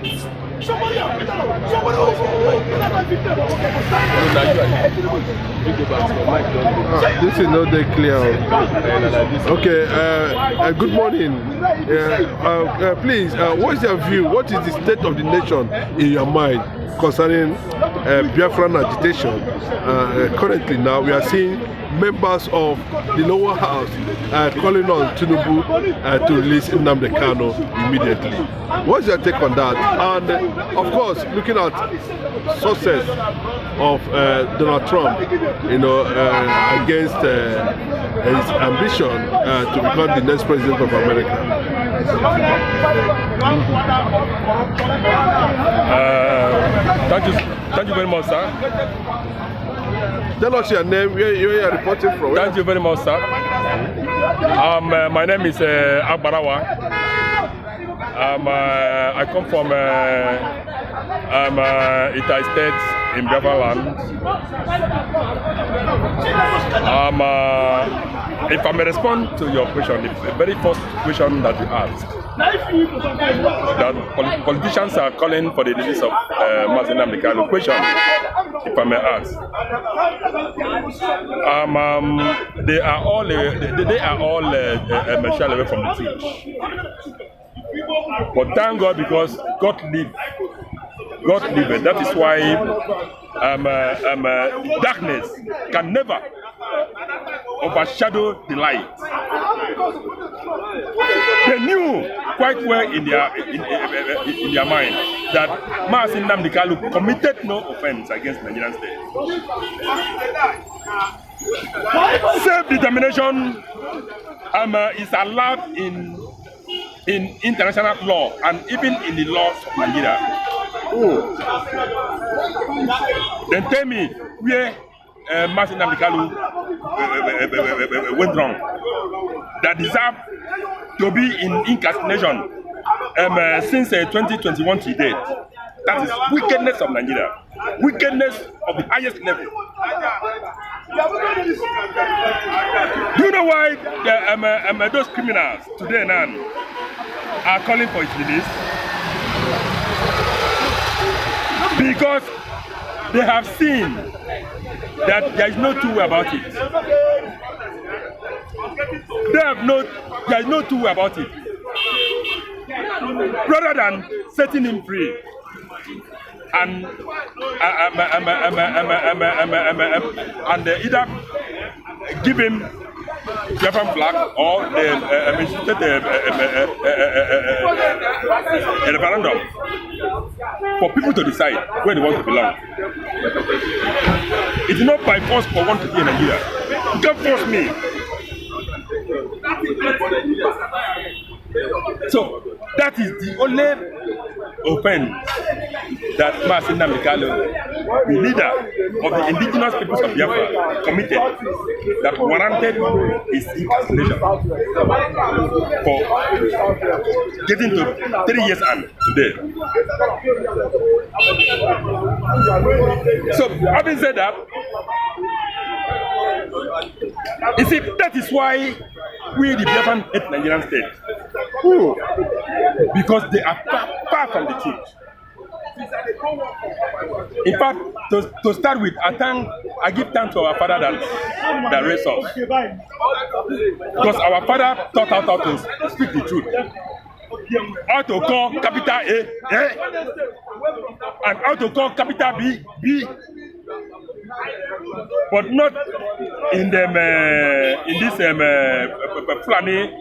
This is not that clear. Okay, good morning. Please, what's your view? What is the state of the nation in your mind concerning Biafran agitation? Currently now, we are seeing members of the lower house calling on Tinubu to release Nnamdi Kanu immediately. What's your take on that? And of course, looking at success of Donald Trump, against his ambition to become the next president of America. Thank you very much, sir. Tell us your name, where you are reporting from. Thank you very much, sir. My name is Agbarawa. I come from Itai State in Biafrans. If I may respond to your question, the very first question that you asked, that politicians are calling for the release of Nnamdi Kanu. Question, if I may ask, they are all shy away from the truth. But thank God, because God lives. That is why darkness can never overshadow the light. They knew quite well in their mind that Nnamdi Kanu committed no offense against Nigerian state. Self-determination is allowed in international law and even in the laws of Nigeria. Then tell me where Nnamdi Kanu went wrong, that deserve to be in incarceration since 2021 to date. That is wickedness of Nigeria, wickedness of the highest level. Do you know why those criminals today now are calling for his release? Because they have seen that there is no two way about it. There is no two way about it. Rather than setting him free and either give him Biafran flag or a referendum for people to decide where they want to belong. It's not by force for one to be in Nigeria. You can't force me. So that is the only offense that Nnamdi Kanu, the leader of the indigenous peoples of Biafra, committed, that warranted his incarceration for getting to 3 years and today. So having said that, you see, that is why we the Biafran hate Nigerian state. Because they are far from the truth. In fact, to start with, I give thanks to our father that raised us. Because our father taught us how to speak the truth. How to call capital A, and how to call capital B, B. But not in this Fulani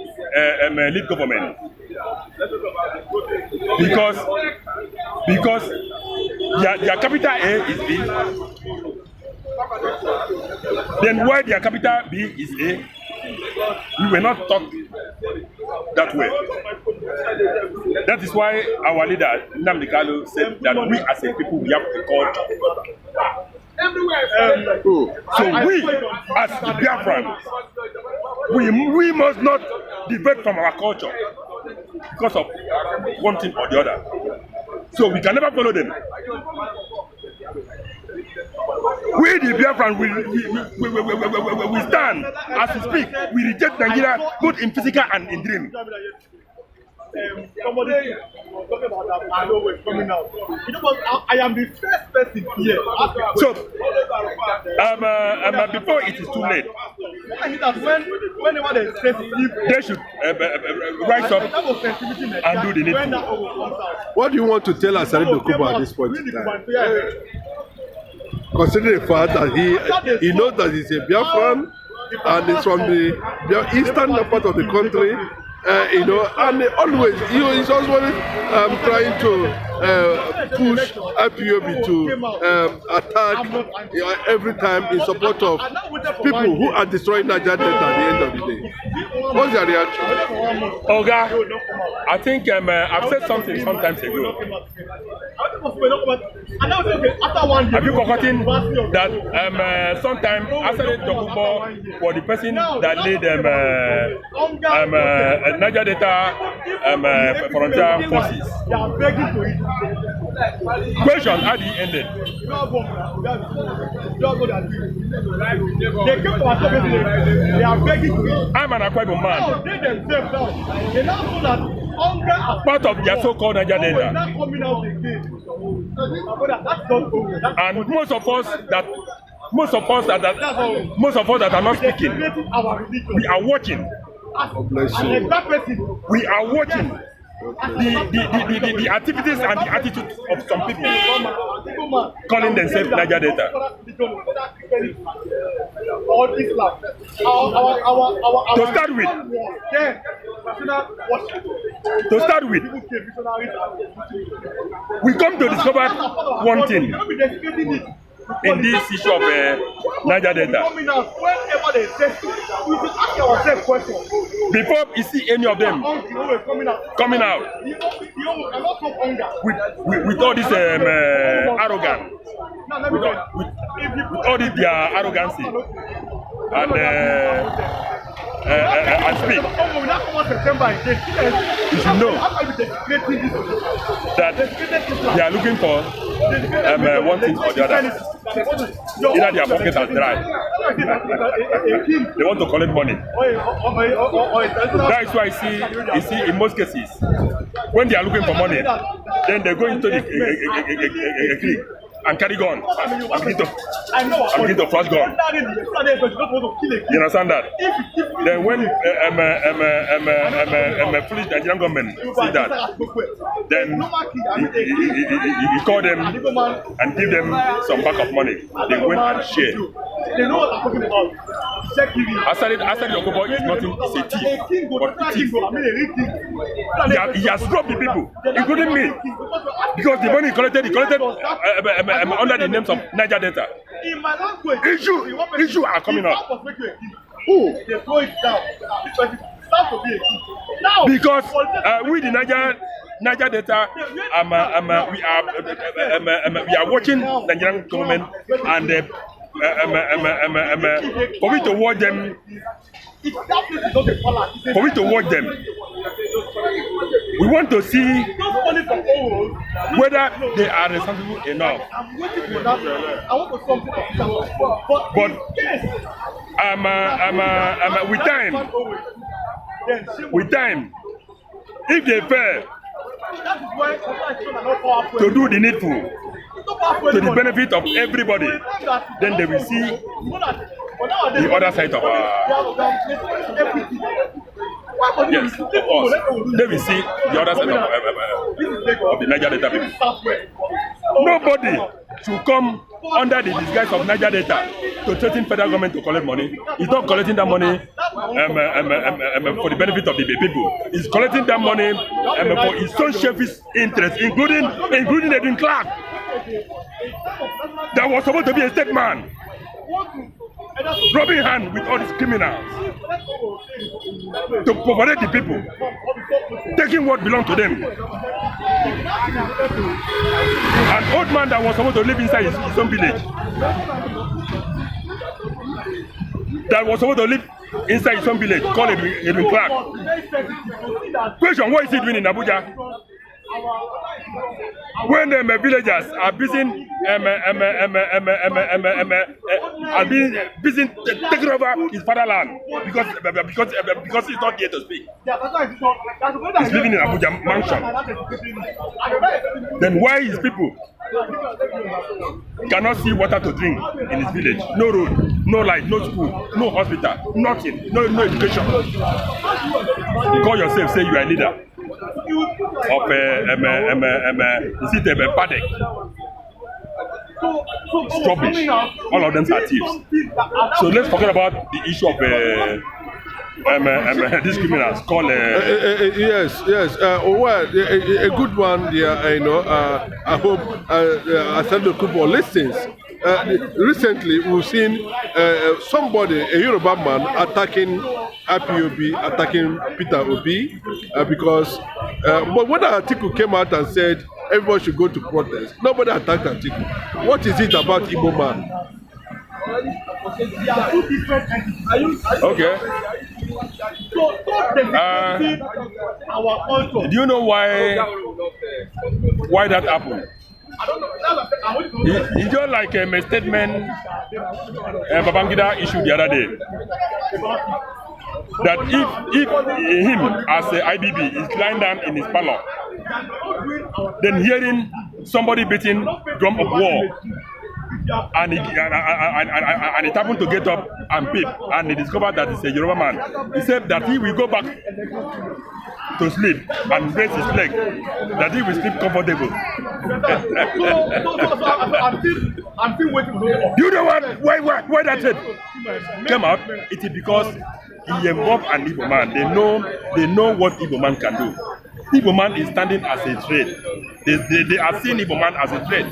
lead government. Because their capital A is B, then why their capital B is A, we were not taught that way. That is why our leader Nnamdi Kanu said that we as a people, we have a culture. So we as the Biafrans, we must not deviate from our culture because of one thing or the other. So we can never follow them. We the Biafran we stand as we speak. We reject Nigeria both in physical and in dream. talking about that. I know we're coming out. You know what? I am the first person here. So, before it is too late, I think that whenever they sensitive, they should rise up and do the needful. What do you want to tell Asari Dokubo at this point in time? Considering the fact that he knows that he's a Biafran and he's from the eastern part of the country, you know, and always he's always trying to push IPOB to attack every time in support of people who are destroying Niger Delta at the end of the day. What's your reaction? Oga, I think I've said something sometimes ago. Have you forgotten that sometime Asari Dokubo was the person that led Niger Delta frontier forces? Question, how did he end it? I'm an Akwa Ibom man. Part of their so-called Niger Delta. And most of us that are not speaking, we are watching. We are watching the activities and the attitudes of some people calling themselves Niger Delta. To start with, we come to discover one thing in this issue of Niger Delta. Before you see any of them coming out with all this arrogance, with all this their arrogancy and speak, you should know that they are looking for one thing or the other. Either their pockets are dry, they want to collect money. That is why you see in most cases, when they are looking for money, then they go into a creek and carry gun and begin to flash gun. You understand that? Then when foolish Nigerian government see that, then you call them and give them some backup money. They went and share. Asari Dokubo is nothing, it's a thief, but a thief. He has robbed the people, including me, because the money he collected under the names of Niger Delta. In my language, issue are coming up. Who? They throw it down. Because we the Niger Delta, we are watching the Nigerian government and for me to watch them. For me to watch them, we want to see whether they are responsible enough. But with time, if they fail to do the needful to the benefit of everybody, then they will see the other side of yes, of course. They will see the other side of the Niger Delta people. Nobody should come under the disguise of Niger Delta to threaten federal government to collect money. He's not collecting that money for the benefit of the people. He's collecting that money for his own selfish interests, including Edwin Clark. That was supposed to be a state man, rubbing hands with all these criminals to provide the people, taking what belongs to them. An old man that was supposed to live inside his own village, that was supposed to live inside his own village, called Edwin Clark. Question, what is he doing in Abuja? When villagers are busy has been busy taking over his fatherland because he's not here to speak. He's living in Abuja mansion. Then why his people cannot see water to drink in his village? No road, no light, no school, no hospital, nothing, no education. You call yourself, say you are a leader of is it a paddock? Rubbish. All of them are thieves. So let's forget about the issue of these criminals called yes. Well, a good one. Yeah, you know. I hope Asari Dokubo listens. Recently, we've seen somebody, a Yoruba man, attacking IPOB, attacking Peter Obi, because but when the article came out and said everybody should go to protest, nobody attacked the article. What is it about Igbo man? Okay. Do you know why that happened? It's just like a statement Babangida issued the other day, that if him as a IBB is lying down in his parlor, then hearing somebody beating drum of war, and it happened to get up and peep, and he discovered that it's a Yoruba man, he said that he will go back to sleep and raise his leg, that he will sleep comfortable. I'm still waiting for him. You know what? Why that said came out? It is because he involved an Igbo man. They know what Igbo man can do. Igbo man is standing as a threat. They are seeing Igbo man as a threat.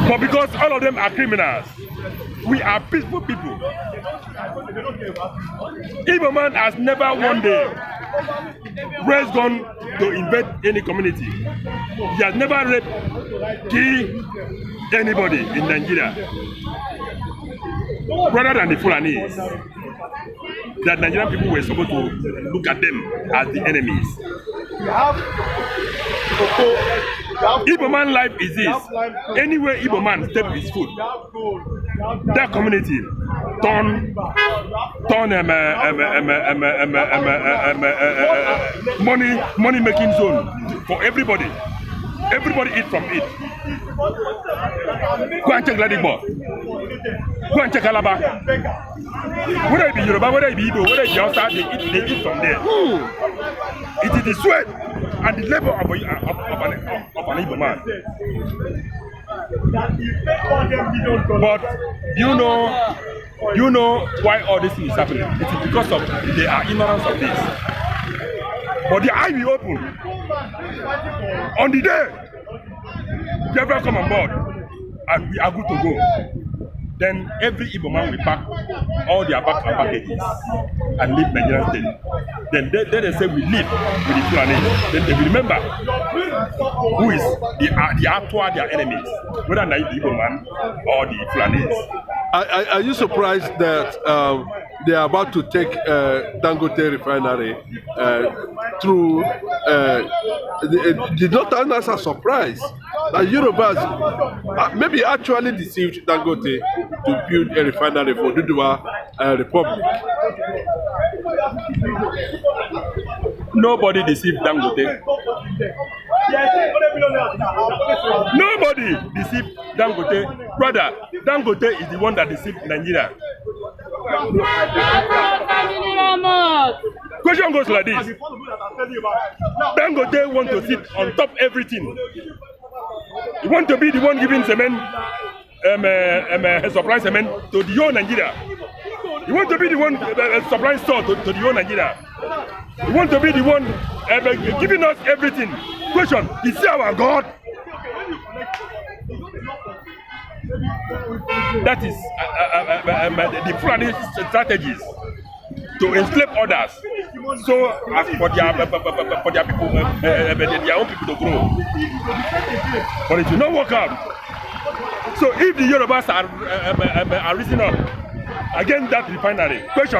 But because all of them are criminals, we are peaceful people. Igbo man has never one day raised gun to invade any community. He has never raped, killed anybody in Nigeria. Rather than the Fulanis, that Nigerian people were supposed to look at them as the enemies. Igbo man life is this. Anywhere Igbo man step his foot, that community turn money making zone for everybody. Everybody eat from it. Go and check Ladipo. Go and check Alaba. Whether it be Yoruba, whether it be Igbo, whether it be outside, they eat from there. It is the sweat and the labor of an Igbo man. But do you know why all this is happening? It is because of their ignorance of this. But the eye will open on the day Biafra come on board and we are good to go. Then every Igbo man will pack all their bags and packages and leave Nigerian state. Then they say we live with the Fulani. Then they will remember who is the actual their enemies, whether the Igbo man or the Fulanis. Are you surprised that they are about to take Dangote refinery through? Did not us a surprise that Yorubas maybe actually deceived Dangote to build a refinery for Duduwa Republic. Nobody deceived Dangote. Nobody deceived Dangote. Brother, Dangote is the one that deceived Nigeria. Question goes like this. Dangote want to sit on top everything. He want to be the one giving cement, supply cement to the whole Nigeria. He want to be the one supplying store to the whole Nigeria. He want to be the one giving us everything. Question, is he our God? That is the Fulani strategies to enslave others, so as for their people, their own people to grow. But it will not work out. So if the Yorubas are rising up against that refinery, question.